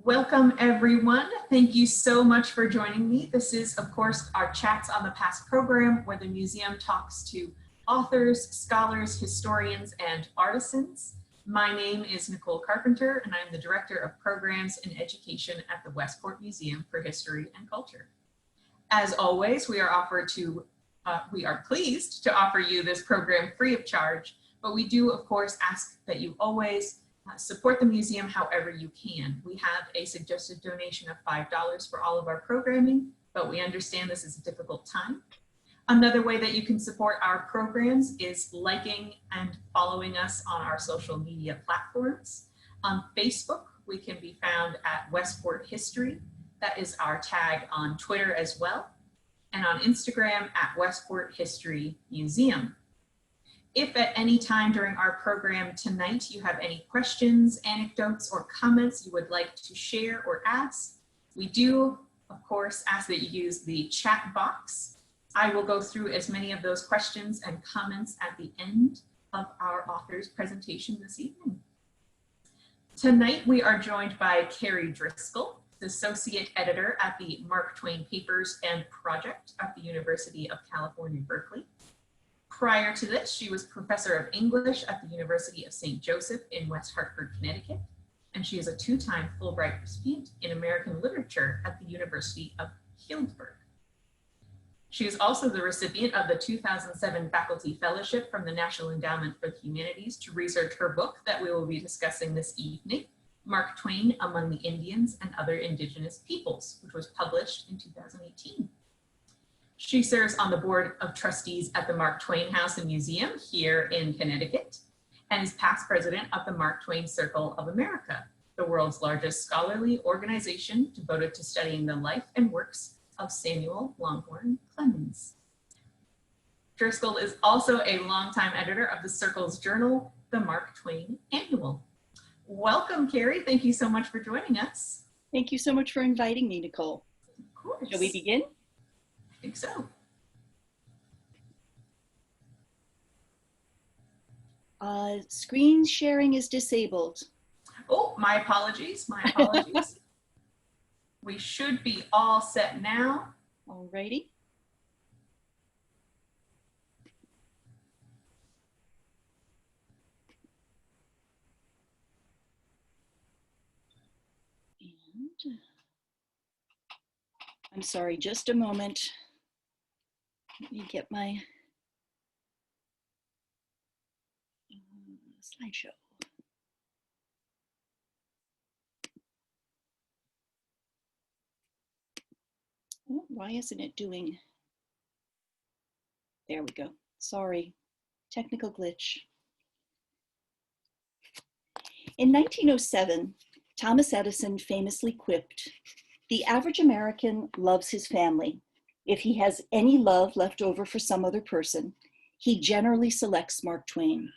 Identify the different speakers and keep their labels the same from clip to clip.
Speaker 1: Welcome, everyone. Thank you so much for joining me. This is, of course, our Chats on the Past program, where the museum talks to authors, scholars, historians, and artisans. My name is Nicole Carpenter, and I'm the Director of Programs and Education at the Westport Museum for History and Culture. As always, we are pleased to offer you this program free of charge, but we do, of course, ask that you always support the museum however you can. We have a suggested donation of $5 for all of our programming, but we understand this is a difficult time. Another way that you can support our programs is liking and following us on our social media platforms. On Facebook, we can be found at Westport History. That is our tag on Twitter as well. And on Instagram at Westport History Museum. If at any time during our program tonight you have any questions, anecdotes, or comments you would like to share or ask, we do, of course, ask that you use the chat box. I will go through as many of those questions and comments at the end of our author's presentation this evening. Tonight we are joined by Kerry Driscoll, Associate Editor at the Mark Twain Papers and Project at the University of California, Berkeley. Prior to this, she was Professor of English at the University of St. Joseph in West Hartford, Connecticut, and she is a two-time Fulbright recipient in American Literature at the University of Heidelberg. She is also the recipient of the 2007 Faculty Fellowship from the National Endowment for the Humanities to research her book that we will be discussing this evening, Mark Twain Among the Indians and Other Indigenous Peoples, which was published in 2018. She serves on the Board of Trustees at the Mark Twain House and Museum here in Connecticut, and is past president of the Mark Twain Circle of America, the world's largest scholarly organization devoted to studying the life and works of Samuel Langhorne Clemens. Driscoll is also a longtime editor of the Circle's journal, the Mark Twain Annual. Welcome, Kerry. Thank you so much for joining us.
Speaker 2: Thank you so much for inviting me, Nicole.
Speaker 1: Of course.
Speaker 2: Shall we begin?
Speaker 1: I think so.
Speaker 2: Screen sharing is disabled.
Speaker 1: Oh, my apologies, my apologies. We should be all set now.
Speaker 2: Alrighty. And I'm sorry, just a moment. Let me get my slideshow. Oh, why isn't it doing? There we go. Sorry, technical glitch. In 1907, Thomas Edison famously quipped, "The average American loves his family. If he has any love left over for some other person, he generally selects Mark Twain."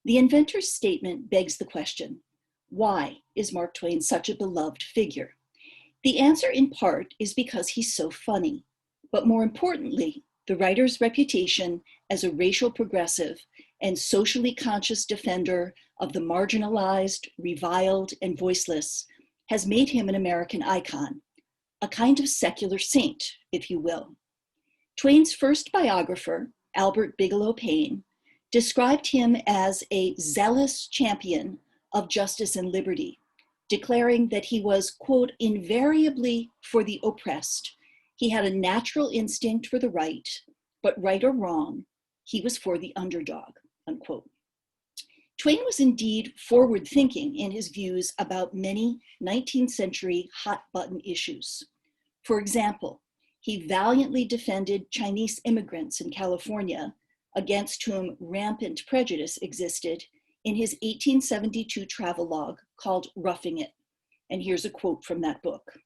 Speaker 2: The inventor's statement begs the question, why is Mark Twain such a beloved figure? The answer in part is because he's so funny, but more importantly, the writer's reputation as a racial progressive and socially conscious defender of the marginalized, reviled, and voiceless has made him an American icon, a kind of secular saint, if you will. Twain's first biographer, Albert Bigelow Paine, described him as a zealous champion of justice and liberty, declaring that he was, quote, invariably for the oppressed. He had a natural instinct for the right, but right or wrong, he was for the underdog, unquote. Twain was indeed forward-thinking in his views about many 19th century hot-button issues. For example, he valiantly defended Chinese immigrants in California, against whom rampant prejudice existed, in his 1872 travelogue called Roughing It. And here's a quote from that book.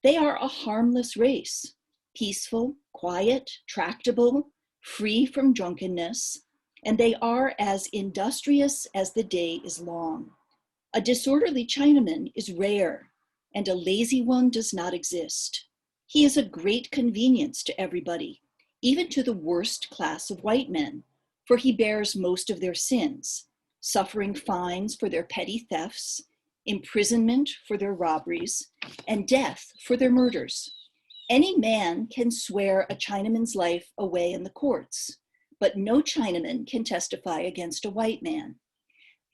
Speaker 2: "They are a harmless race, peaceful, quiet, tractable, free from drunkenness, and they are as industrious as the day is long. A disorderly Chinaman is rare, and a lazy one does not exist. He is a great convenience to everybody, even to the worst class of white men, for he bears most of their sins, suffering fines for their petty thefts, imprisonment for their robberies, and death for their murders. Any man can swear a Chinaman's life away in the courts, but no Chinaman can testify against a white man.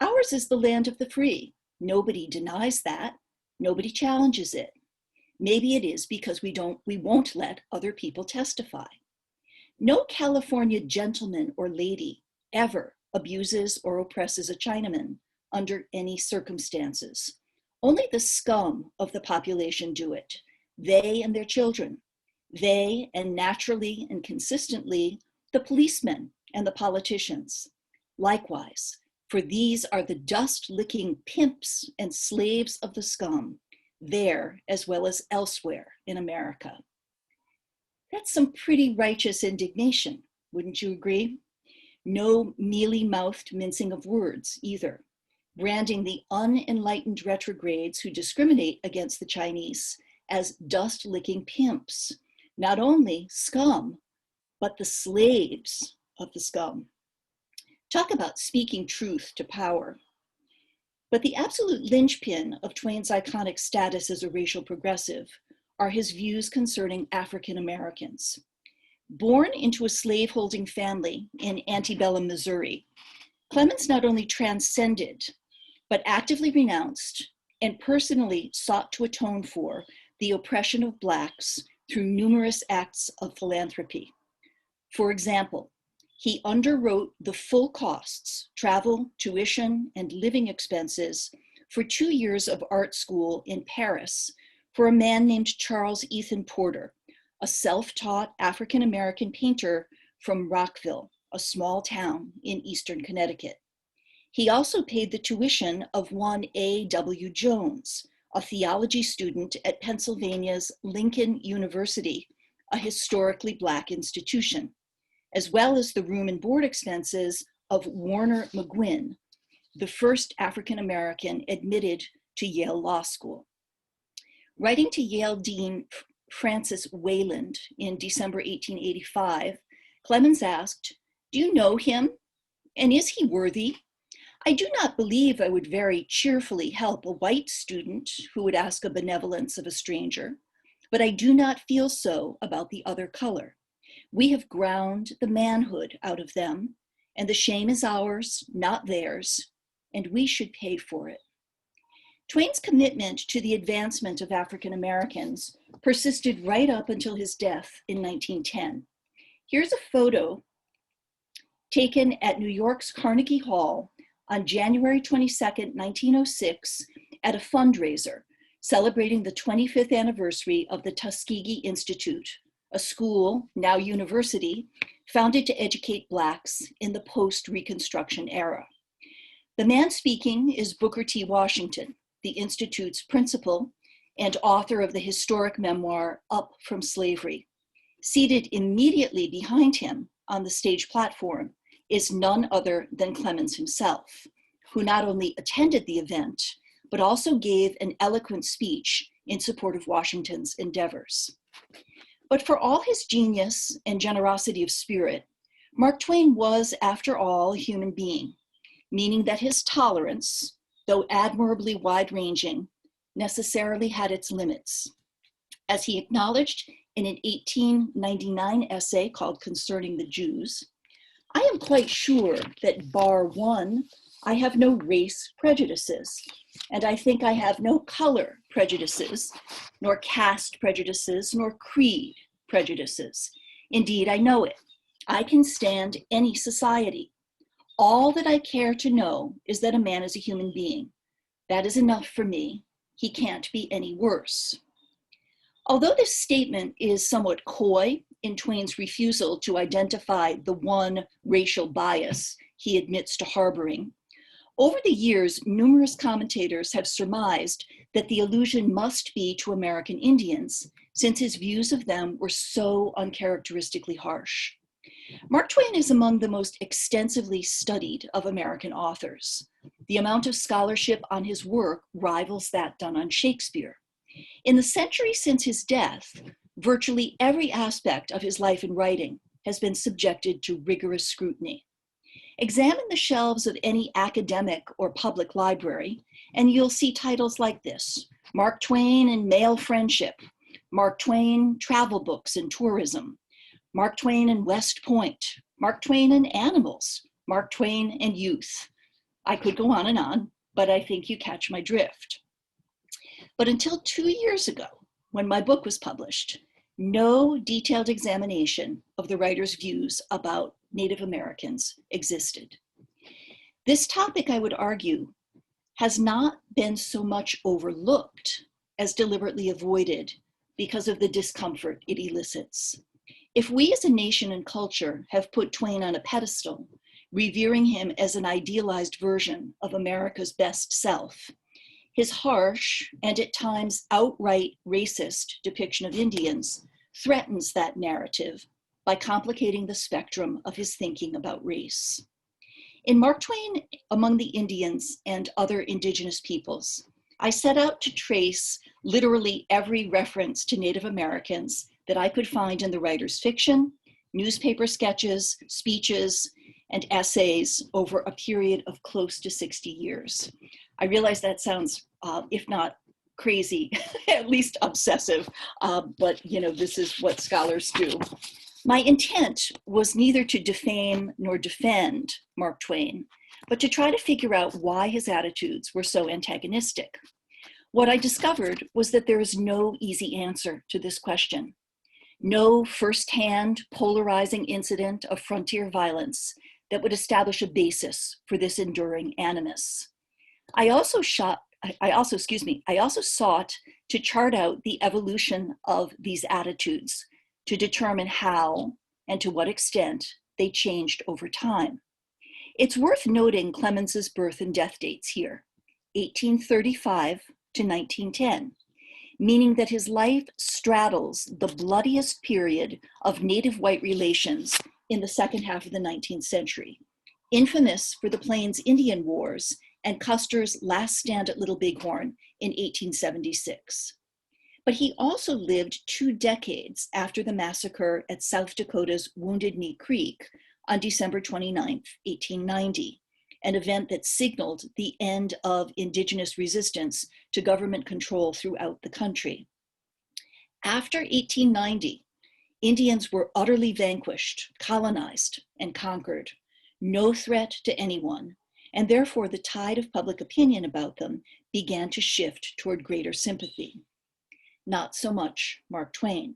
Speaker 2: Ours is the land of the free. Nobody denies that. Nobody challenges it. Maybe it is because we won't let other people testify. No California gentleman or lady ever abuses or oppresses a Chinaman under any circumstances. Only the scum of the population do it. They and their children. They, and naturally and consistently, the policemen and the politicians. Likewise, for these are the dust-licking pimps and slaves of the scum, there as well as elsewhere in America. That's some pretty righteous indignation, wouldn't you agree? No mealy-mouthed mincing of words either, branding the unenlightened retrogrades who discriminate against the Chinese as dust-licking pimps, not only scum, but the slaves of the scum. Talk about speaking truth to power. But the absolute linchpin of Twain's iconic status as a racial progressive are his views concerning African Americans. Born into a slaveholding family in antebellum Missouri, Clemens not only transcended, but actively renounced and personally sought to atone for the oppression of Blacks through numerous acts of philanthropy. For example, he underwrote the full costs, travel, tuition, and living expenses for 2 years of art school in Paris for a man named Charles Ethan Porter, a self-taught African-American painter from Rockville, a small town in eastern Connecticut. He also paid the tuition of one A.W. Jones, a theology student at Pennsylvania's Lincoln University, a historically Black institution, as well as the room and board expenses of Warner McGuinn, the first African-American admitted to Yale Law School. Writing to Yale Dean Francis Wayland in December 1885, Clemens asked, "Do you know him? And is he worthy? I do not believe I would very cheerfully help a white student who would ask a benevolence of a stranger, but I do not feel so about the other color. We have ground the manhood out of them, and the shame is ours, not theirs, and we should pay for it." Twain's commitment to the advancement of African Americans persisted right up until his death in 1910. Here's a photo taken at New York's Carnegie Hall on January 22nd, 1906, at a fundraiser celebrating the 25th anniversary of the Tuskegee Institute, a school, now university, founded to educate Blacks in the post-Reconstruction era. The man speaking is Booker T. Washington, the Institute's principal and author of the historic memoir, Up from Slavery. Seated immediately behind him on the stage platform is none other than Clemens himself, who not only attended the event, but also gave an eloquent speech in support of Washington's endeavors. But for all his genius and generosity of spirit, Mark Twain was, after all, a human being, meaning that his tolerance, though admirably wide-ranging, necessarily had its limits. As he acknowledged in an 1899 essay called Concerning the Jews, "I am quite sure that bar one, I have no race prejudices, and I think I have no color prejudices, nor caste prejudices, nor creed prejudices. Indeed, I know it. I can stand any society. All that I care to know is that a man is a human being. That is enough for me. He can't be any worse." Although this statement is somewhat coy in Twain's refusal to identify the one racial bias he admits to harboring, over the years, numerous commentators have surmised that the allusion must be to American Indians, since his views of them were so uncharacteristically harsh. Mark Twain is among the most extensively studied of American authors. The amount of scholarship on his work rivals that done on Shakespeare. In the century since his death, virtually every aspect of his life and writing has been subjected to rigorous scrutiny. Examine the shelves of any academic or public library, and you'll see titles like this: Mark Twain and Male Friendship, Mark Twain, Travel Books and Tourism, Mark Twain and West Point, Mark Twain and Animals, Mark Twain and Youth. I could go on, but I think you catch my drift. But until 2 years ago, when my book was published, no detailed examination of the writer's views about Native Americans existed. This topic, I would argue, has not been so much overlooked as deliberately avoided because of the discomfort it elicits. If we as a nation and culture have put Twain on a pedestal, revering him as an idealized version of America's best self, his harsh and at times outright racist depiction of Indians threatens that narrative by complicating the spectrum of his thinking about race. In Mark Twain Among the Indians and Other Indigenous Peoples, I set out to trace literally every reference to Native Americans that I could find in the writer's fiction, newspaper sketches, speeches, and essays over a period of close to 60 years. I realize that sounds, if not crazy, at least obsessive, but this is what scholars do. My intent was neither to defame nor defend Mark Twain, but to try to figure out why his attitudes were so antagonistic. What I discovered was that there is no easy answer to this question. No firsthand polarizing incident of frontier violence that would establish a basis for this enduring animus. I also sought to chart out the evolution of these attitudes to determine how and to what extent they changed over time. It's worth noting Clemens's birth and death dates here, 1835 to 1910, meaning that his life straddles the bloodiest period of Native-white relations in the second half of the 19th century, infamous for the Plains Indian Wars and Custer's last stand at Little Bighorn in 1876. But he also lived 2 decades after the massacre at South Dakota's Wounded Knee Creek on December 29, 1890, an event that signaled the end of Indigenous resistance to government control throughout the country. After 1890, Indians were utterly vanquished, colonized, and conquered, no threat to anyone, and therefore the tide of public opinion about them began to shift toward greater sympathy. Not so much Mark Twain.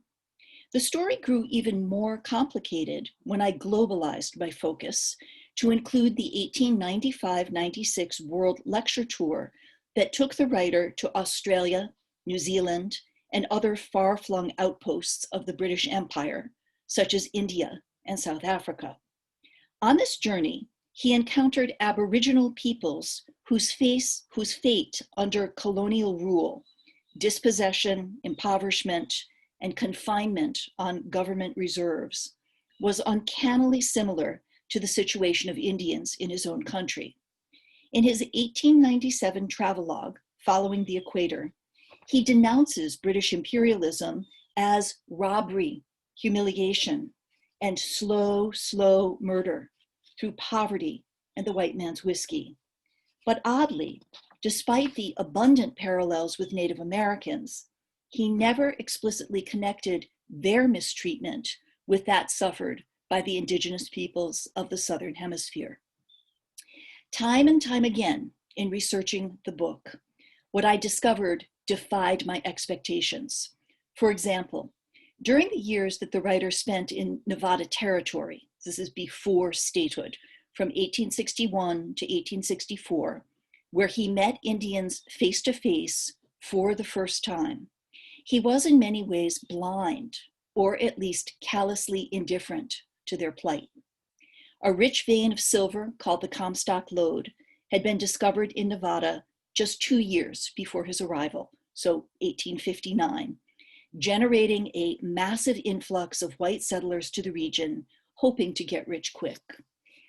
Speaker 2: The story grew even more complicated when I globalized my focus to include the 1895-96 World Lecture Tour that took the writer to Australia, New Zealand, and other far-flung outposts of the British Empire, such as India and South Africa. On this journey, he encountered Aboriginal peoples whose fate under colonial rule, dispossession, impoverishment, and confinement on government reserves was uncannily similar to the situation of Indians in his own country. In his 1897 travelogue, Following the Equator, he denounces British imperialism as robbery, humiliation, and slow murder through poverty and the white man's whiskey. But oddly, despite the abundant parallels with Native Americans, he never explicitly connected their mistreatment with that suffered by the indigenous peoples of the Southern Hemisphere. Time and time again, in researching the book, what I discovered defied my expectations. For example, during the years that the writer spent in Nevada Territory, this is before statehood, from 1861 to 1864, where he met Indians face to face for the first time, he was in many ways blind, or at least callously indifferent to their plight. A rich vein of silver called the Comstock Lode had been discovered in Nevada just 2 years before his arrival, so 1859, generating a massive influx of white settlers to the region, hoping to get rich quick.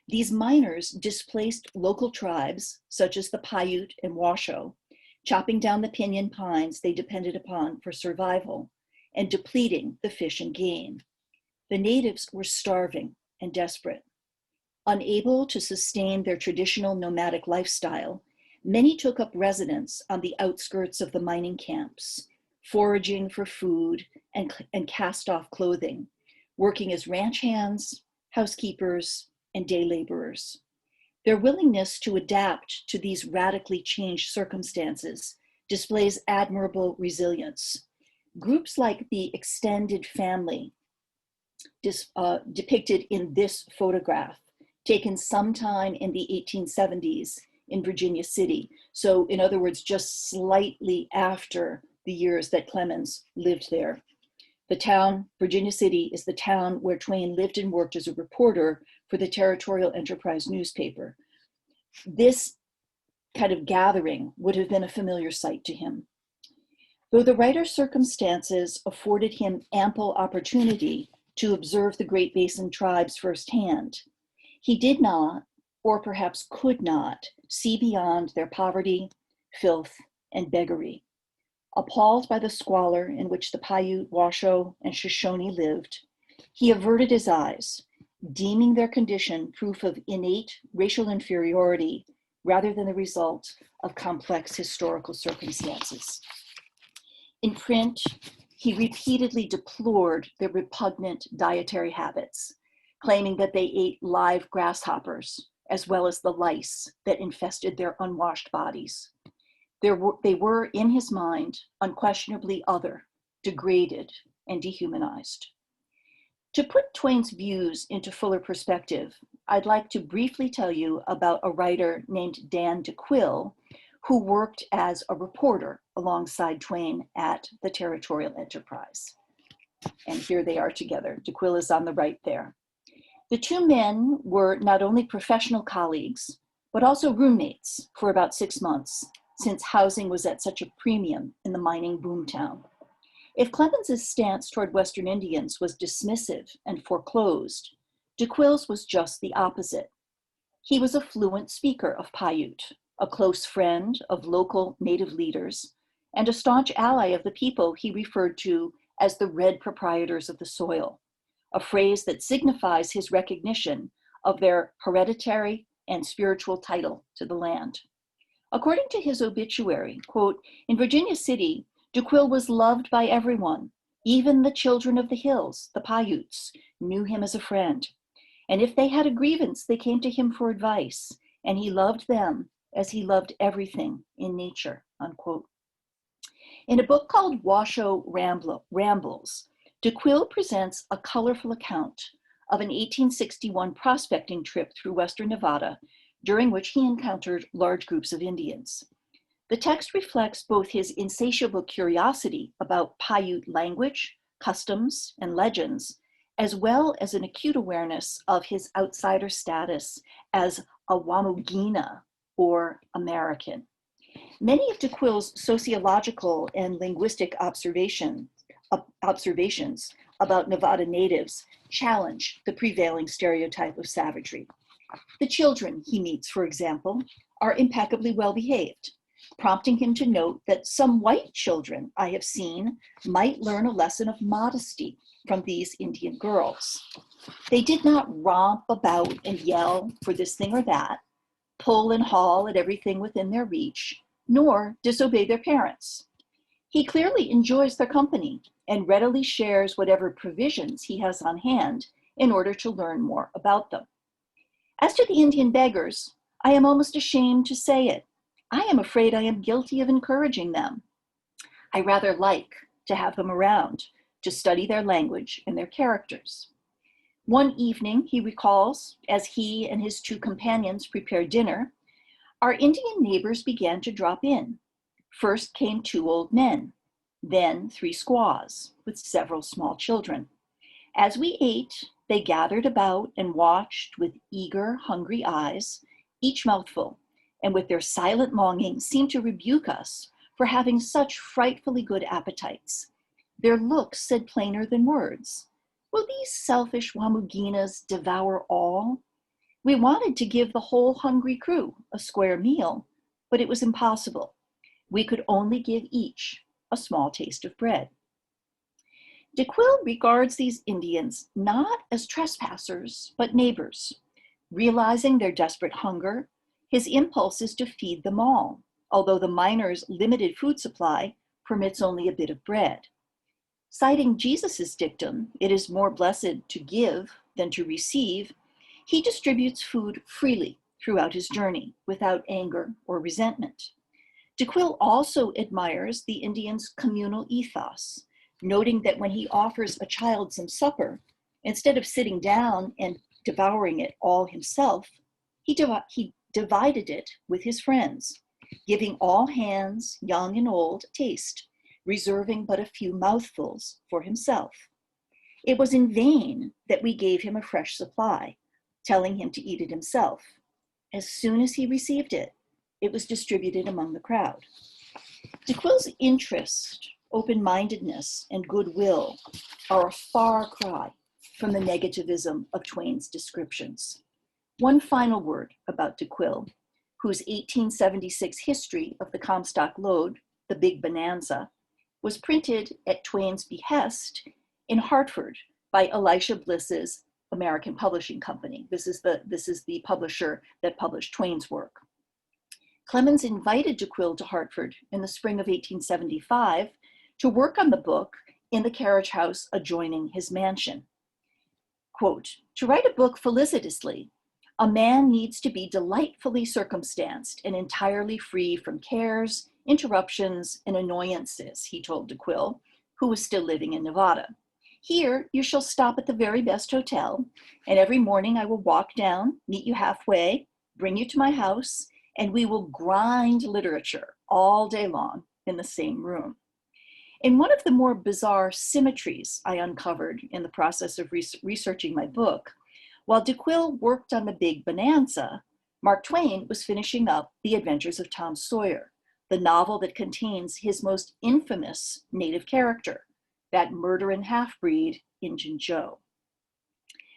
Speaker 2: These miners displaced local tribes, such as the Paiute and Washoe, chopping down the pinyon pines they depended upon for survival and depleting the fish and game. The natives were starving and desperate. Unable to sustain their traditional nomadic lifestyle, many took up residence on the outskirts of the mining camps, foraging for food and cast-off clothing, working as ranch hands, housekeepers, and day laborers. Their willingness to adapt to these radically changed circumstances displays admirable resilience. Groups like the extended family depicted in this photograph, taken sometime in the 1870s in Virginia City. So in other words, just slightly after the years that Clemens lived there. The town, Virginia City, is the town where Twain lived and worked as a reporter for the Territorial Enterprise newspaper. This kind of gathering would have been a familiar sight to him. Though the writer's circumstances afforded him ample opportunity to observe the Great Basin tribes firsthand, he did not, or perhaps could not, see beyond their poverty, filth, and beggary. Appalled by the squalor in which the Paiute, Washoe, and Shoshone lived, he averted his eyes, deeming their condition proof of innate racial inferiority rather than the result of complex historical circumstances. In print, he repeatedly deplored their repugnant dietary habits, claiming that they ate live grasshoppers as well as the lice that infested their unwashed bodies. They were, in his mind, unquestionably other, degraded, and dehumanized. To put Twain's views into fuller perspective, I'd like to briefly tell you about a writer named Dan de Quill, who worked as a reporter alongside Twain at the Territorial Enterprise. And here they are together. De Quill is on the right there. The two men were not only professional colleagues, but also roommates for about 6 months, since housing was at such a premium in the mining boomtown. If Clemens's stance toward Western Indians was dismissive and foreclosed, de Quill's was just the opposite. He was a fluent speaker of Paiute, a close friend of local native leaders, and a staunch ally of the people he referred to as the red proprietors of the soil, a phrase that signifies his recognition of their hereditary and spiritual title to the land. According to his obituary, quote, "In Virginia City, de Quill was loved by everyone. Even the children of the hills, the Paiutes, knew him as a friend. And if they had a grievance, they came to him for advice, and he loved them as he loved everything in nature," unquote. In a book called Washoe Rambles, de Quill presents a colorful account of an 1861 prospecting trip through Western Nevada, during which he encountered large groups of Indians. The text reflects both his insatiable curiosity about Paiute language, customs, and legends, as well as an acute awareness of his outsider status as a Wamugina, or American. Many of de Quill's sociological and linguistic observations about Nevada natives challenge the prevailing stereotype of savagery. The children he meets, for example, are impeccably well behaved, prompting him to note that some white children I have seen might learn a lesson of modesty from these Indian girls. They did not romp about and yell for this thing or that, pull and haul at everything within their reach, nor disobey their parents. He clearly enjoys their company and readily shares whatever provisions he has on hand in order to learn more about them. As to the Indian beggars, I am almost ashamed to say it. I am afraid I am guilty of encouraging them. I rather like to have them around to study their language and their characters. One evening, he recalls, as he and his two companions prepared dinner, our Indian neighbors began to drop in. First came 2 old men, then 3 squaws with several small children. As we ate, they gathered about and watched with eager, hungry eyes, each mouthful, and with their silent longing seemed to rebuke us for having such frightfully good appetites. Their looks said plainer than words. Will these selfish Wamuginas devour all? We wanted to give the whole hungry crew a square meal, but it was impossible. We could only give each a small taste of bread. De Quill regards these Indians not as trespassers, but neighbors. Realizing their desperate hunger, his impulse is to feed them all, although the miners' limited food supply permits only a bit of bread. Citing Jesus' dictum, "It is more blessed to give than to receive," he distributes food freely throughout his journey without anger or resentment. De Quill also admires the Indians' communal ethos, noting that when he offers a child some supper, instead of sitting down and devouring it all himself, he divided it with his friends, giving all hands, young and old, a taste, reserving but a few mouthfuls for himself. It was in vain that we gave him a fresh supply, telling him to eat it himself. As soon as he received it, it was distributed among the crowd. De Quill's interest, open-mindedness, and goodwill are a far cry from the negativism of Twain's descriptions. One final word about de Quill, whose 1876 history of the Comstock Lode, The Big Bonanza, was printed at Twain's behest in Hartford by Elisha Bliss's American Publishing Company. This is the publisher that published Twain's work. Clemens invited de Quill to Hartford in the spring of 1875 to work on the book in the carriage house adjoining his mansion. Quote, "To write a book felicitously, a man needs to be delightfully circumstanced and entirely free from cares, interruptions, and annoyances," he told de Quill, who was still living in Nevada. "Here you shall stop at the very best hotel, and every morning I will walk down, meet you halfway, bring you to my house, and we will grind literature all day long in the same room." In one of the more bizarre symmetries I uncovered in the process of researching my book, while de Quill worked on The Big Bonanza, Mark Twain was finishing up The Adventures of Tom Sawyer, the novel that contains his most infamous native character, that murdering half-breed, Injun Joe.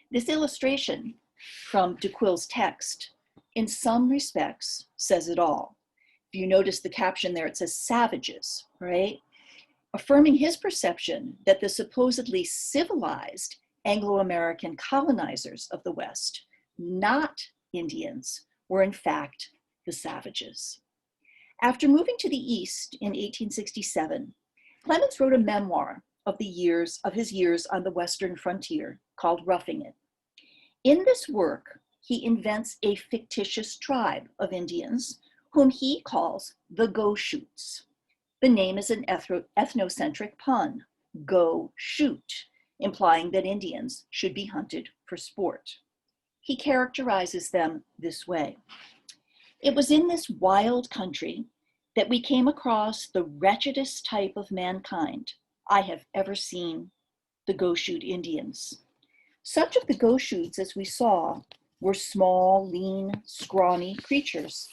Speaker 2: This illustration from de Quill's text, in some respects, says it all. If you notice the caption there, it says "savages," right? Affirming his perception that the supposedly civilized Anglo-American colonizers of the West, not Indians, were in fact the savages. After moving to the East in 1867, Clemens wrote a memoir of his years on the Western frontier called Roughing It. In this work, he invents a fictitious tribe of Indians whom he calls the Go-Shoots. The name is an ethnocentric pun, go shoot, implying that Indians should be hunted for sport. He characterizes them this way: "It was in this wild country that we came across the wretchedest type of mankind I have ever seen, the Go-Shoot Indians. Such of the Go-Shoots as we saw were small, lean, scrawny creatures,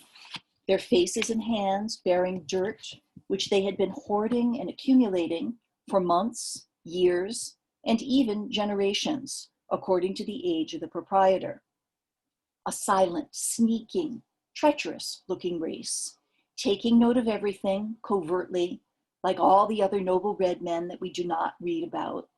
Speaker 2: their faces and hands bearing dirt which they had been hoarding and accumulating for months, years, and even generations, according to the age of the proprietor. A silent, sneaking, treacherous-looking race, taking note of everything covertly, like all the other noble red men that we do not read about,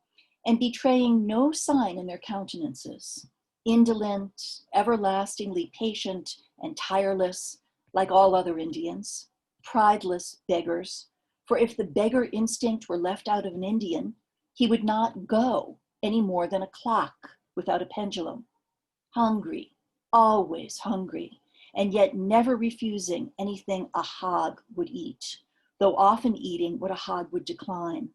Speaker 2: and betraying no sign in their countenances, indolent, everlastingly patient and tireless, like all other Indians, prideless beggars, for if the beggar instinct were left out of an Indian, he would not go any more than a clock without a pendulum. Hungry, always hungry, and yet never refusing anything a hog would eat, though often eating what a hog would decline.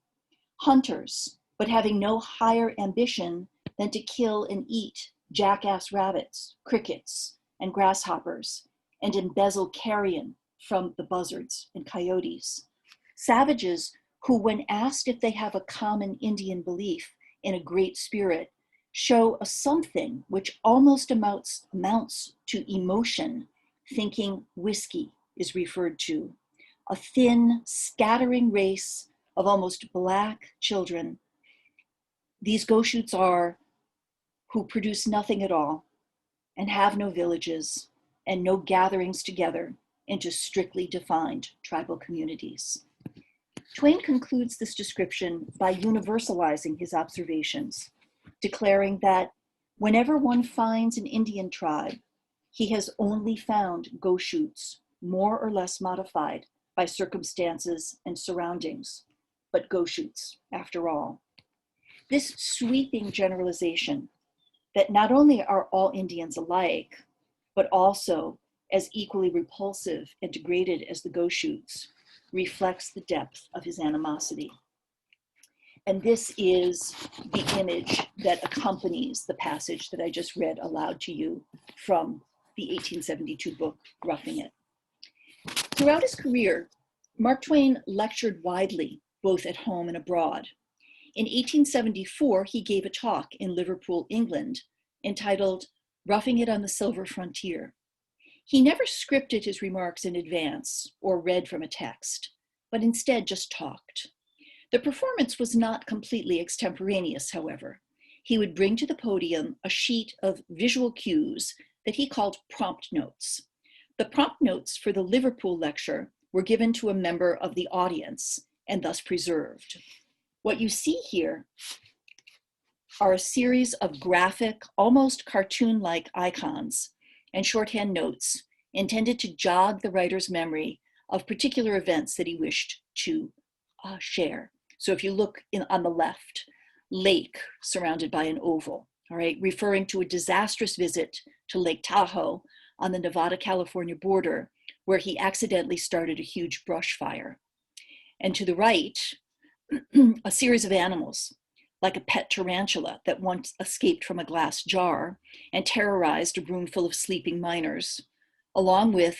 Speaker 2: Hunters, but having no higher ambition than to kill and eat jackass rabbits, crickets, and grasshoppers, and embezzle carrion from the buzzards and coyotes. Savages who, when asked if they have a common Indian belief in a great spirit, show a something which almost amounts to emotion, thinking whiskey is referred to. A thin, scattering race of almost black children. These Go-Shoots are who produce nothing at all and have no villages and no gatherings together into strictly defined tribal communities. Twain concludes this description by universalizing his observations, declaring that Whenever one finds an Indian tribe, he has only found Goshoots, more or less modified by circumstances and surroundings, but Goshoots after all. This sweeping generalization that not only are all Indians alike, but also as equally repulsive and degraded as the Goshoots, reflects the depth of his animosity. And this is the image that accompanies the passage that I just read aloud to you from the 1872 book, Roughing It. Throughout his career, Mark Twain lectured widely, both at home and abroad. In 1874, he gave a talk in Liverpool, England, entitled Roughing It on the Silver Frontier. He never scripted his remarks in advance or read from a text, but instead just talked. The performance was not completely extemporaneous, however. He would bring to the podium a sheet of visual cues that he called prompt notes. The prompt notes for the Liverpool lecture were given to a member of the audience and thus preserved. What you see here are a series of graphic, almost cartoon-like icons and shorthand notes intended to jog the writer's memory of particular events that he wished to share. So if you look on the left, lake surrounded by an oval, all right, referring to a disastrous visit to Lake Tahoe on the Nevada-California border, where he accidentally started a huge brush fire. And to the right, a series of animals, like a pet tarantula that once escaped from a glass jar and terrorized a room full of sleeping miners, along with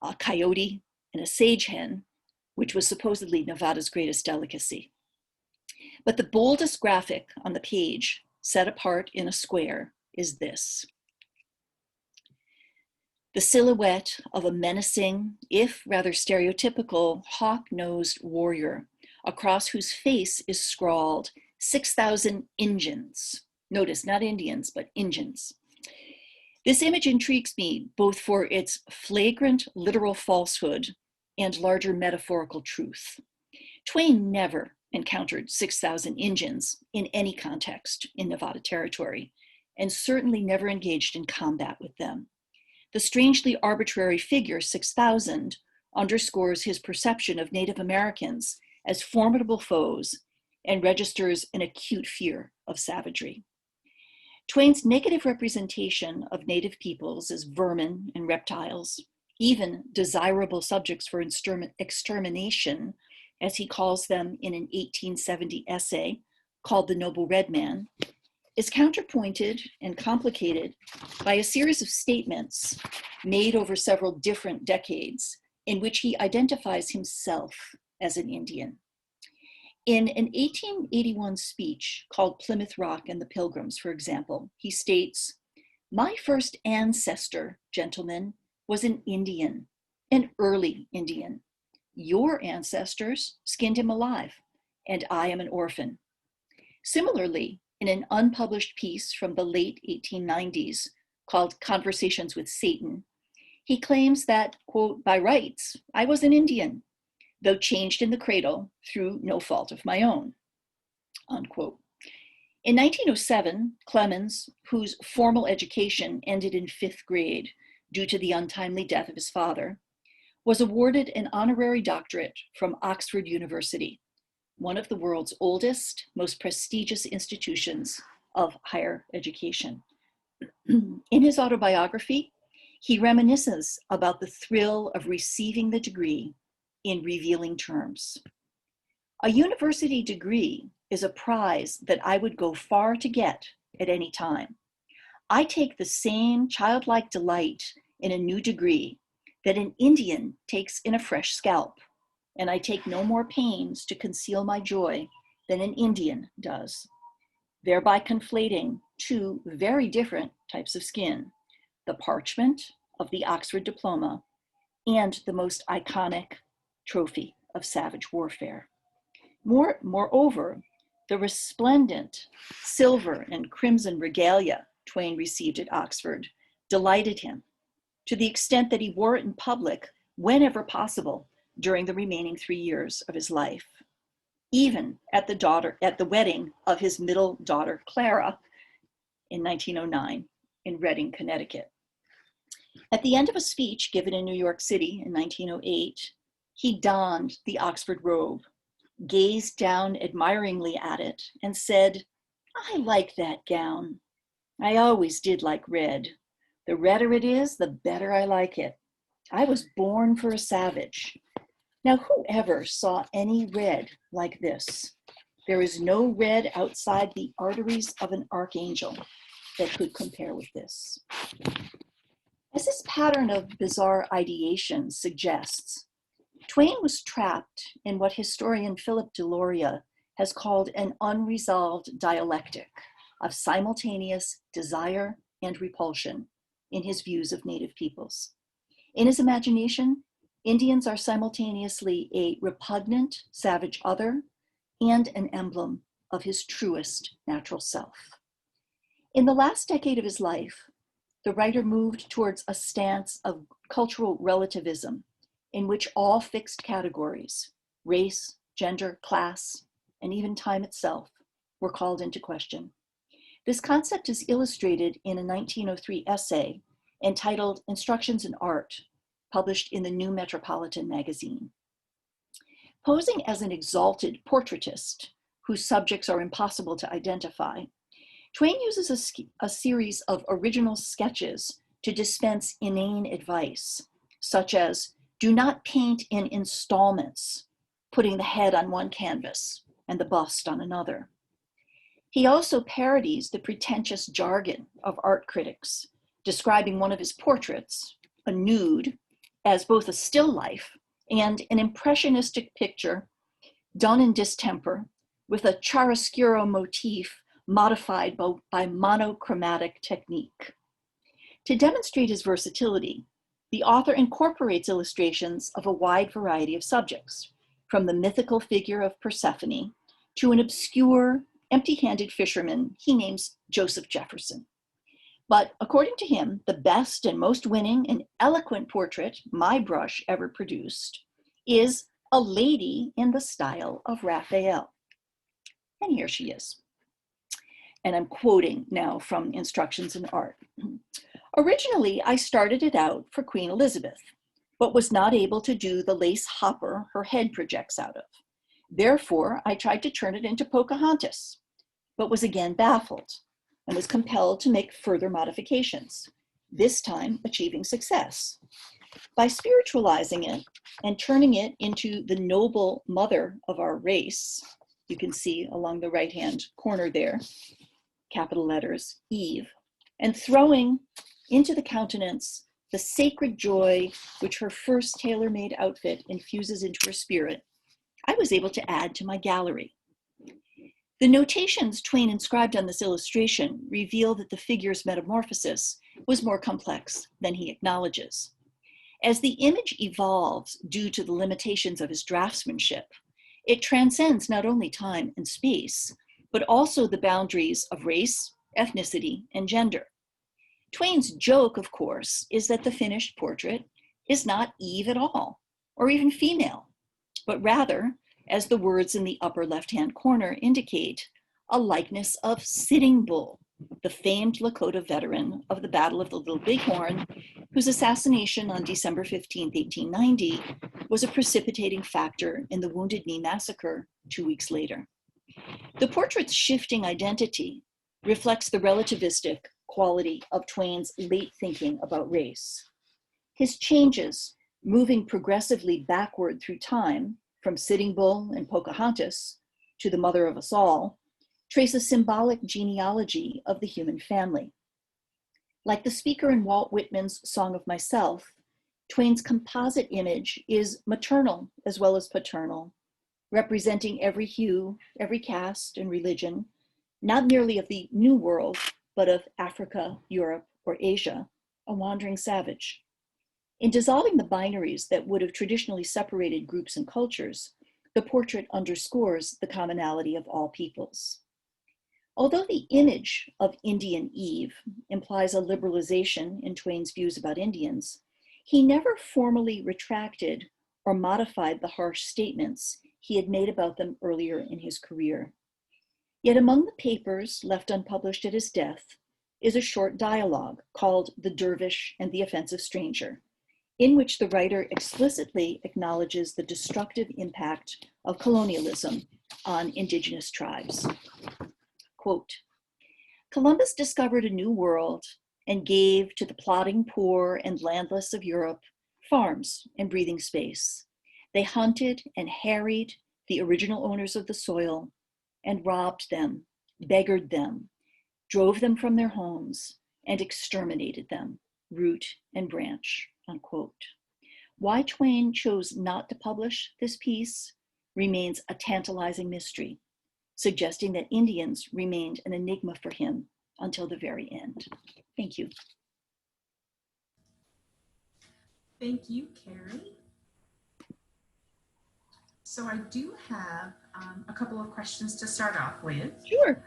Speaker 2: a coyote and a sage hen, which was supposedly Nevada's greatest delicacy. But the boldest graphic on the page, set apart in a square, is this. The silhouette of a menacing, if rather stereotypical, hawk-nosed warrior, across whose face is scrawled 6,000 Injuns. Notice, not Indians, but Injuns. This image intrigues me both for its flagrant literal falsehood and larger metaphorical truth. Twain never encountered 6,000 Injuns in any context in Nevada territory, and certainly never engaged in combat with them. The strangely arbitrary figure 6,000 underscores his perception of Native Americans as formidable foes and registers an acute fear of savagery. Twain's negative representation of Native peoples as vermin and reptiles, even desirable subjects for extermination, as he calls them in an 1870 essay called The Noble Red Man, is counterpointed and complicated by a series of statements made over several different decades in which he identifies himself as an Indian. In an 1881 speech called Plymouth Rock and the Pilgrims, for example, he states, "My first ancestor, gentlemen, was an Indian, an early Indian. Your ancestors skinned him alive, and I am an orphan." Similarly, in an unpublished piece from the late 1890s called Conversations with Satan, he claims that, quote, "by rights, I was an Indian, though changed in the cradle through no fault of my own," unquote. In 1907, Clemens, whose formal education ended in 5th grade due to the untimely death of his father, was awarded an honorary doctorate from Oxford University, one of the world's oldest, most prestigious institutions of higher education. In his autobiography, he reminisces about the thrill of receiving the degree in revealing terms. "A university degree is a prize that I would go far to get at any time. I take the same childlike delight in a new degree that an Indian takes in a fresh scalp, and I take no more pains to conceal my joy than an Indian does, thereby conflating two very different types of skin, the parchment of the Oxford diploma and the most iconic trophy of savage warfare. Moreover, the resplendent silver and crimson regalia Twain received at Oxford delighted him to the extent that he wore it in public whenever possible during the remaining 3 years of his life. Even at the wedding of his middle daughter, Clara, in 1909 in Reading, Connecticut. At the end of a speech given in New York City in 1908, he donned the Oxford robe, gazed down admiringly at it, and said, "I like that gown. I always did like red. The redder it is, the better I like it. I was born for a savage." Now, whoever saw any red like this? There is no red outside the arteries of an archangel that could compare with this. As this pattern of bizarre ideation suggests, Twain was trapped in what historian Philip Deloria has called an unresolved dialectic of simultaneous desire and repulsion in his views of Native peoples. In his imagination, Indians are simultaneously a repugnant, savage other and an emblem of his truest natural self. In the last decade of his life, the writer moved towards a stance of cultural relativism in which all fixed categories, race, gender, class, and even time itself, were called into question. This concept is illustrated in a 1903 essay entitled Instructions in Art, published in the New Metropolitan magazine. Posing as an exalted portraitist whose subjects are impossible to identify, Twain uses a series of original sketches to dispense inane advice, such as, do not paint in installments, putting the head on one canvas and the bust on another. He also parodies the pretentious jargon of art critics, describing one of his portraits, a nude, as both a still life and an impressionistic picture done in distemper with a chiaroscuro motif modified by monochromatic technique. To demonstrate his versatility, the author incorporates illustrations of a wide variety of subjects, from the mythical figure of Persephone to an obscure, empty-handed fisherman he names Joseph Jefferson. But according to him, the best and most winning and eloquent portrait my brush ever produced is a lady in the style of Raphael. And here she is. And I'm quoting now from Instructions in Art. Originally, I started it out for Queen Elizabeth, but was not able to do the lace hopper her head projects out of. Therefore, I tried to turn it into Pocahontas, but was again baffled and was compelled to make further modifications, this time achieving success. By spiritualizing it and turning it into the noble mother of our race, you can see along the right-hand corner there, capital letters, Eve, and throwing into the countenance the sacred joy which her first tailor-made outfit infuses into her spirit, I was able to add to my gallery. The notations Twain inscribed on this illustration reveal that the figure's metamorphosis was more complex than he acknowledges. As the image evolves due to the limitations of his draftsmanship, it transcends not only time and space, but also the boundaries of race, ethnicity, and gender. Twain's joke, of course, is that the finished portrait is not Eve at all, or even female, but rather, as the words in the upper left-hand corner indicate, a likeness of Sitting Bull, the famed Lakota veteran of the Battle of the Little Bighorn, whose assassination on December 15, 1890, was a precipitating factor in the Wounded Knee Massacre 2 weeks later. The portrait's shifting identity reflects the relativistic quality of Twain's late thinking about race. His changes, moving progressively backward through time, from Sitting Bull and Pocahontas to the mother of us all, trace a symbolic genealogy of the human family. Like the speaker in Walt Whitman's Song of Myself, Twain's composite image is maternal as well as paternal, representing every hue, every caste and religion, not merely of the New World, but of Africa, Europe, or Asia, a wandering savage. In dissolving the binaries that would have traditionally separated groups and cultures, the portrait underscores the commonality of all peoples. Although the image of Indian Eve implies a liberalization in Twain's views about Indians, he never formally retracted or modified the harsh statements he had made about them earlier in his career. Yet among the papers left unpublished at his death is a short dialogue called The Dervish and the Offensive Stranger, in which the writer explicitly acknowledges the destructive impact of colonialism on indigenous tribes. Quote, Columbus discovered a new world and gave to the plodding poor and landless of Europe farms and breathing space. They hunted and harried the original owners of the soil and robbed them, beggared them, drove them from their homes, and exterminated them, root and branch, unquote. Why Twain chose not to publish this piece remains a tantalizing mystery, suggesting that Indians remained an enigma for him until the very end. Thank you.
Speaker 1: Thank you, Kerry. So I do have a couple of questions to start off with.
Speaker 2: Sure.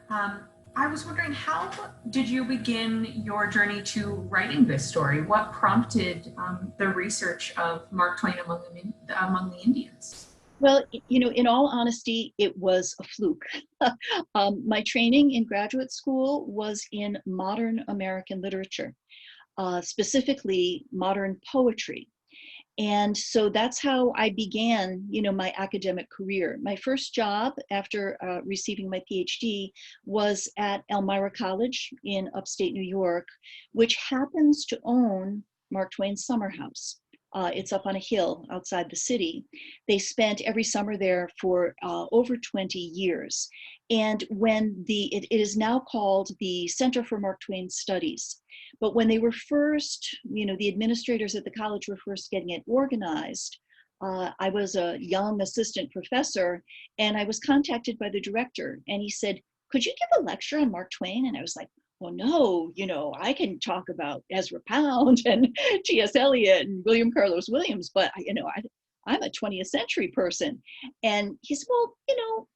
Speaker 1: I was wondering, how did you begin your journey to writing this story? What prompted the research of Mark Twain among the Indians?
Speaker 2: Well, you know, in all honesty, it was a fluke. My training in graduate school was in modern American literature, specifically modern poetry. And so that's how I began, you know, my academic career. My first job after receiving my PhD was at Elmira College in upstate New York, which happens to own Mark Twain's summer house. It's up on a hill outside the city. They spent every summer there for over 20 years. And when it is now called the Center for Mark Twain Studies. But when they were first, you know, the administrators at the college were first getting it organized, I was a young assistant professor, and I was contacted by the director, and he said, could you give a lecture on Mark Twain? And I was like, well, no, you know, I can talk about Ezra Pound and T.S. Eliot and William Carlos Williams, but, you know, I'm a 20th century person. And he said, well, you know,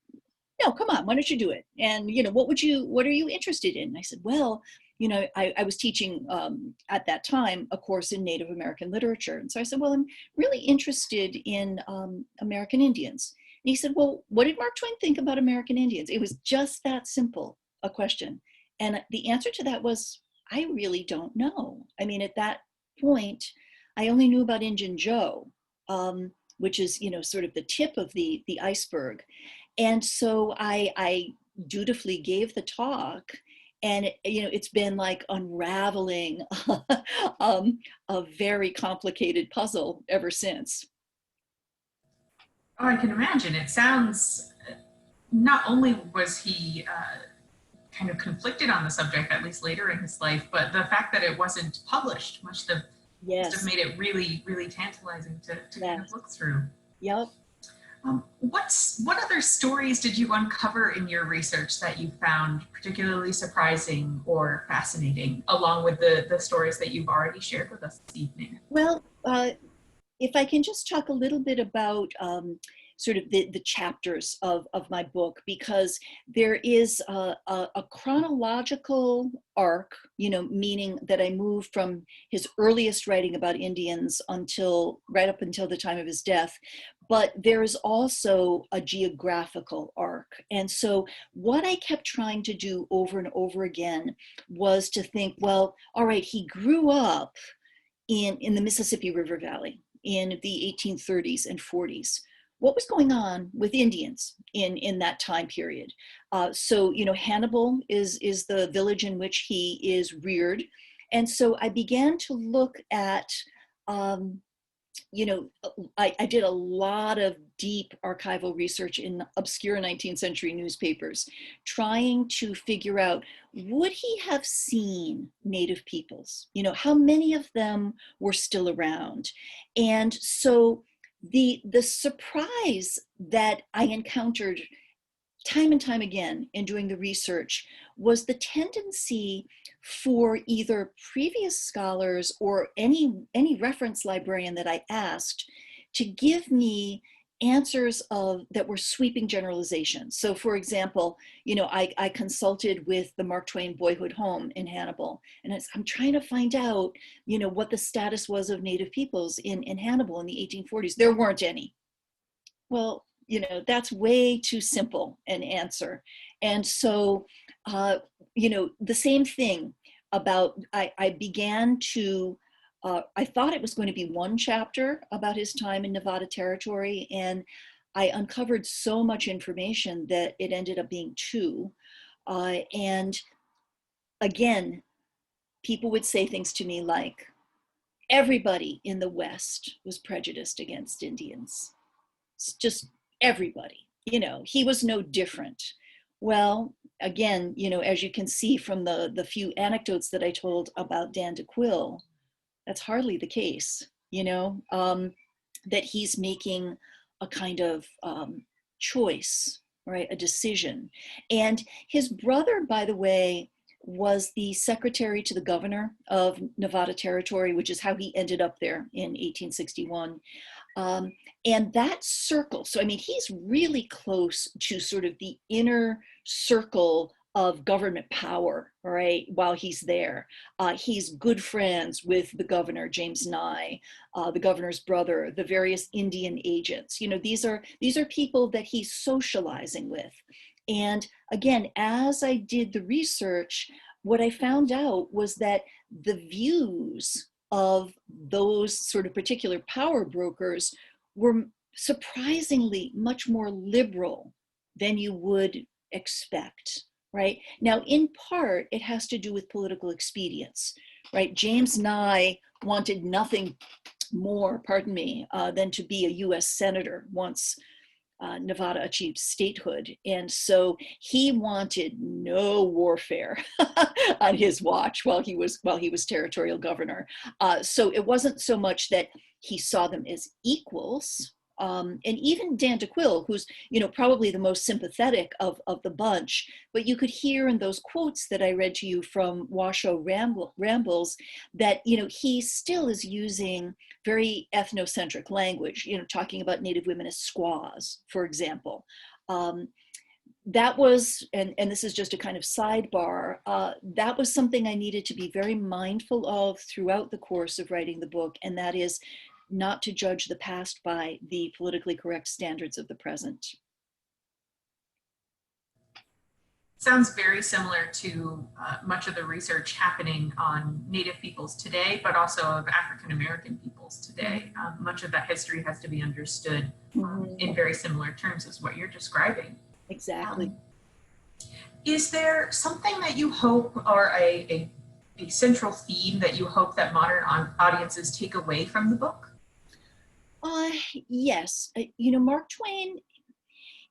Speaker 2: no, come on, why don't you do it? And, you know, what are you interested in? And I said, well, you know, I was teaching at that time a course in Native American literature. And so I said, well, I'm really interested in American Indians. And he said, well, what did Mark Twain think about American Indians? It was just that simple a question. And the answer to that was, I really don't know. I mean, at that point, I only knew about Injun Joe, which is, you know, sort of the tip of the iceberg. And so I dutifully gave the talk, and you know, it's been like unraveling a very complicated puzzle ever since.
Speaker 1: Oh, I can imagine. It sounds, not only was he kind of conflicted on the subject, at least later in his life, but the fact that it wasn't published must have made it really, really tantalizing to kind of look through.
Speaker 2: Yep.
Speaker 1: What other stories did you uncover in your research that you found particularly surprising or fascinating, along with the stories that you've already shared with us this evening?
Speaker 2: Well, if I can just talk a little bit about sort of the chapters of my book, because there is a chronological arc, you know, meaning that I move from his earliest writing about Indians right up until the time of his death. But there is also a geographical arc. And so what I kept trying to do over and over again was to think, well, all right, he grew up in the Mississippi River Valley in the 1830s and 40s. What was going on with Indians in that time period? So, you know, Hannibal is the village in which he is reared. And so I began to look at, you know, I did a lot of deep archival research in obscure 19th century newspapers, trying to figure out, would he have seen Native peoples? You know, how many of them were still around? And so the surprise that I encountered time and time again in doing the research was the tendency for either previous scholars or any reference librarian that I asked to give me answers that were sweeping generalizations. So for example, you know, I consulted with the Mark Twain Boyhood Home in Hannibal, and I'm trying to find out, you know, what the status was of Native peoples in Hannibal in the 1840s. There weren't any. Well, you know, that's way too simple an answer. And so, you know, the same thing I began to, I thought it was going to be one chapter about his time in Nevada Territory, and I uncovered so much information that it ended up being two. And again, people would say things to me like, everybody in the West was prejudiced against Indians. It's just everybody, he was no different. Well, again, as you can see from the few anecdotes that I told about Dan de Quill, that's hardly the case, that he's making a kind of choice, right? A decision. And his brother, by the way, was the secretary to the governor of Nevada Territory, which is how he ended up there in 1861. And that circle, so I mean, he's really close to sort of the inner circle of government power, right, while he's there. He's good friends with the governor, James Nye, the governor's brother, the various Indian agents. These are people that he's socializing with. And again, as I did the research, what I found out was that the views of those sort of particular power brokers were surprisingly much more liberal than you would expect, right? Now, in part, it has to do with political expedience, right? James Nye wanted nothing more, than to be a US senator once Nevada achieved statehood. And so he wanted no warfare on his watch while he was territorial governor. So it wasn't so much that he saw them as equals. And even Dan de Quill, who's probably the most sympathetic of the bunch, but you could hear in those quotes that I read to you from Washoe Rambles that he still is using very ethnocentric language, talking about Native women as squaws, for example. That was, and this is just a kind of sidebar, that was something I needed to be very mindful of throughout the course of writing the book, and that is not to judge the past by the politically correct standards of the present.
Speaker 1: Sounds very similar to much of the research happening on Native peoples today, but also of African American peoples today. Much of that history has to be understood in very similar terms as what you're describing.
Speaker 2: Exactly.
Speaker 1: Is there something that you hope, or a central theme that you hope that modern audiences take away from the book?
Speaker 2: Yes. Mark Twain,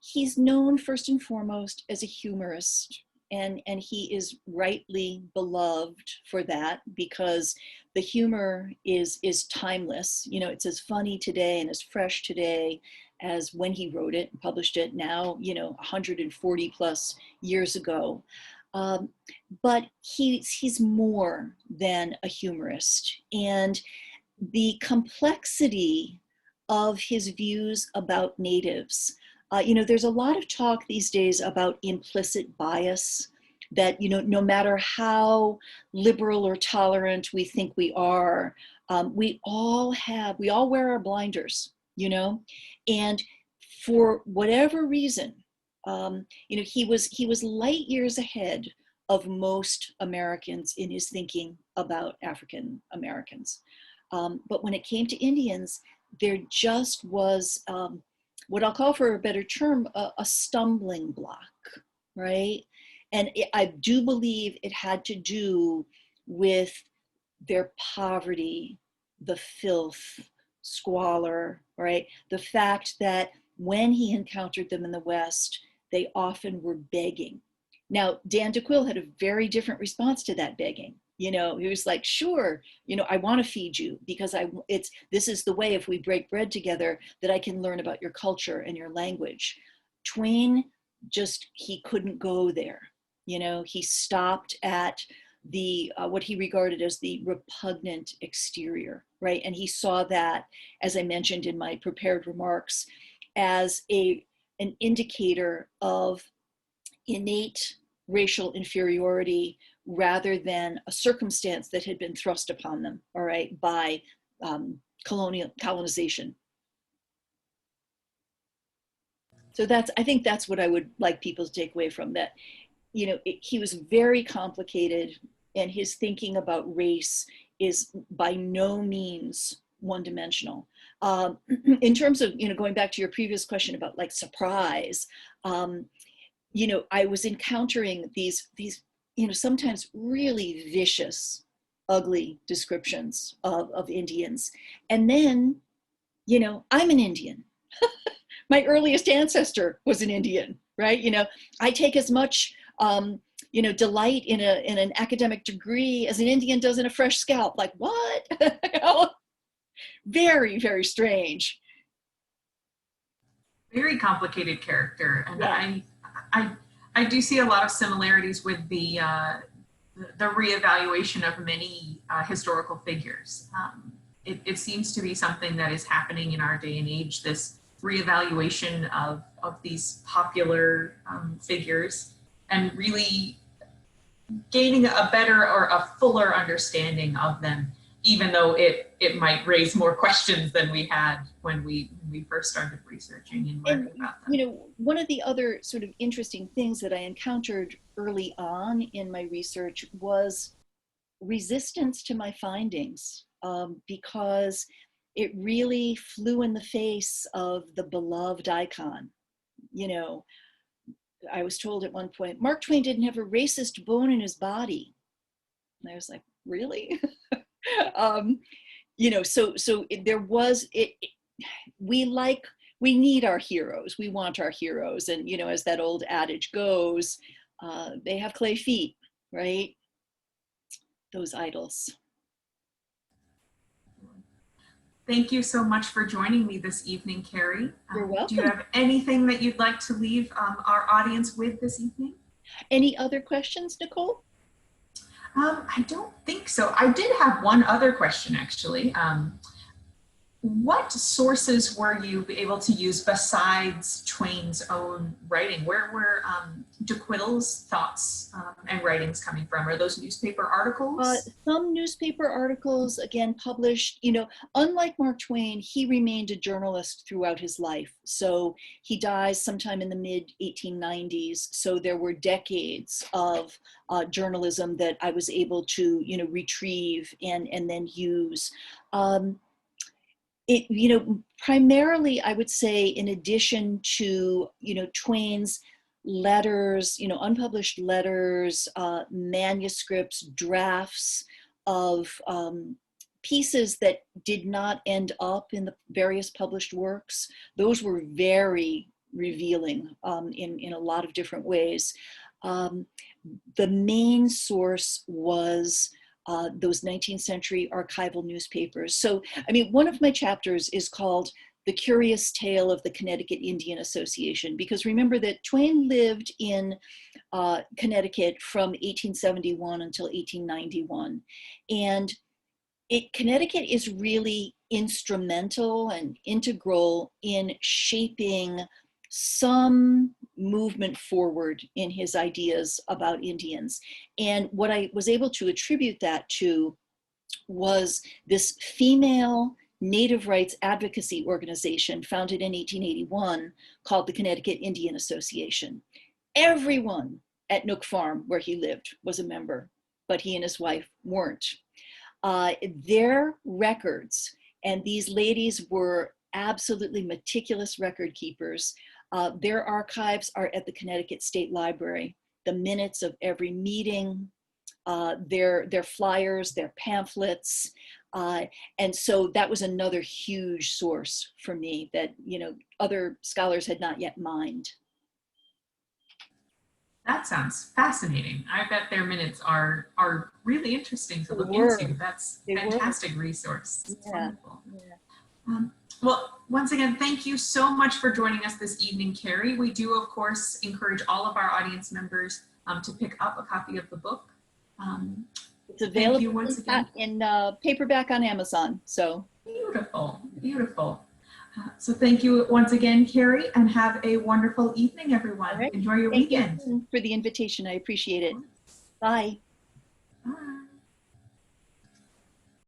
Speaker 2: he's known first and foremost as a humorist, and he is rightly beloved for that, because the humor is timeless. It's as funny today and as fresh today as when he wrote it and published it now, 140 plus years ago. But he's more than a humorist, and the complexity of his views about natives. There's a lot of talk these days about implicit bias, that, no matter how liberal or tolerant we think we are, we all wear our blinders, and for whatever reason, he was light years ahead of most Americans in his thinking about African Americans. But when it came to Indians, there just was what I'll call, for a better term, a stumbling block, right? And I do believe it had to do with their poverty, the filth, squalor, right? The fact that when he encountered them in the West, they often were begging. Now, Dan de Quill had a very different response to that begging. He was like, sure, I want to feed you, because this is the way, if we break bread together, that I can learn about your culture and your language. Twain he couldn't go there. He stopped at the what he regarded as the repugnant exterior, right? And he saw that, as I mentioned in my prepared remarks, as an indicator of innate racial inferiority, rather than a circumstance that had been thrust upon them, all right, by colonization. So I think that's what I would like people to take away from that. He was very complicated and his thinking about race is by no means one-dimensional. In terms of, going back to your previous question about like surprise, I was encountering these, sometimes really vicious, ugly descriptions of Indians. And then, I'm an Indian. My earliest ancestor was an Indian, right? I take as much, delight in an academic degree as an Indian does in a fresh scalp. Like, what? Very, very strange.
Speaker 1: Very complicated character, and
Speaker 2: Yeah.
Speaker 1: I do see a lot of similarities with the reevaluation of many historical figures. It seems to be something that is happening in our day and age, this reevaluation of these popular figures, and really gaining a better or a fuller understanding of them, even though it might raise more questions than we had when we first started researching and learning about them.
Speaker 2: One of the other sort of interesting things that I encountered early on in my research was resistance to my findings, because it really flew in the face of the beloved icon. I was told at one point, Mark Twain didn't have a racist bone in his body. And I was like, really? There was it. We need our heroes. We want our heroes. And, as that old adage goes, they have clay feet, right? Those idols.
Speaker 1: Thank you so much for joining me this evening, Kerry.
Speaker 2: You're welcome.
Speaker 1: Do you have anything that you'd like to leave our audience with this evening?
Speaker 2: Any other questions, Nicole?
Speaker 1: I don't think so. I did have one other question, actually. What sources were you able to use besides Twain's own writing? Where were de Quill's thoughts and writings coming from? Are those newspaper articles?
Speaker 2: Some newspaper articles, again, published, unlike Mark Twain, he remained a journalist throughout his life. So he dies sometime in the mid 1890s. So there were decades of journalism that I was able to, retrieve and then use. Primarily, I would say, in addition to, Twain's letters, unpublished letters, manuscripts, drafts of pieces that did not end up in the various published works. Those were very revealing in a lot of different ways. The main source was those 19th century archival newspapers. So, one of my chapters is called The Curious Tale of the Connecticut Indian Association, because remember that Twain lived in Connecticut from 1871 until 1891. And Connecticut is really instrumental and integral in shaping some movement forward in his ideas about Indians. And what I was able to attribute that to was this female native rights advocacy organization founded in 1881 called the Connecticut Indian Association. Everyone at Nook Farm, where he lived, was a member, but he and his wife weren't. Their records, and these ladies were absolutely meticulous record keepers. Their archives are at the Connecticut State Library. The minutes of every meeting, their flyers, their pamphlets. And so that was another huge source for me that, other scholars had not yet mined.
Speaker 1: That sounds fascinating. I bet their minutes are really interesting to look into. That's a fantastic resource. It's wonderful. Yeah. Well, once again, thank you so much for joining us this evening, Kerry. We do, of course, encourage all of our audience members to pick up a copy of the book.
Speaker 2: It's available in paperback on Amazon. So
Speaker 1: beautiful, beautiful. So thank you once again, Kerry, and have a wonderful evening, everyone. Right. Enjoy your weekend.
Speaker 2: Thank you for the invitation. I appreciate it. Bye.
Speaker 1: Bye.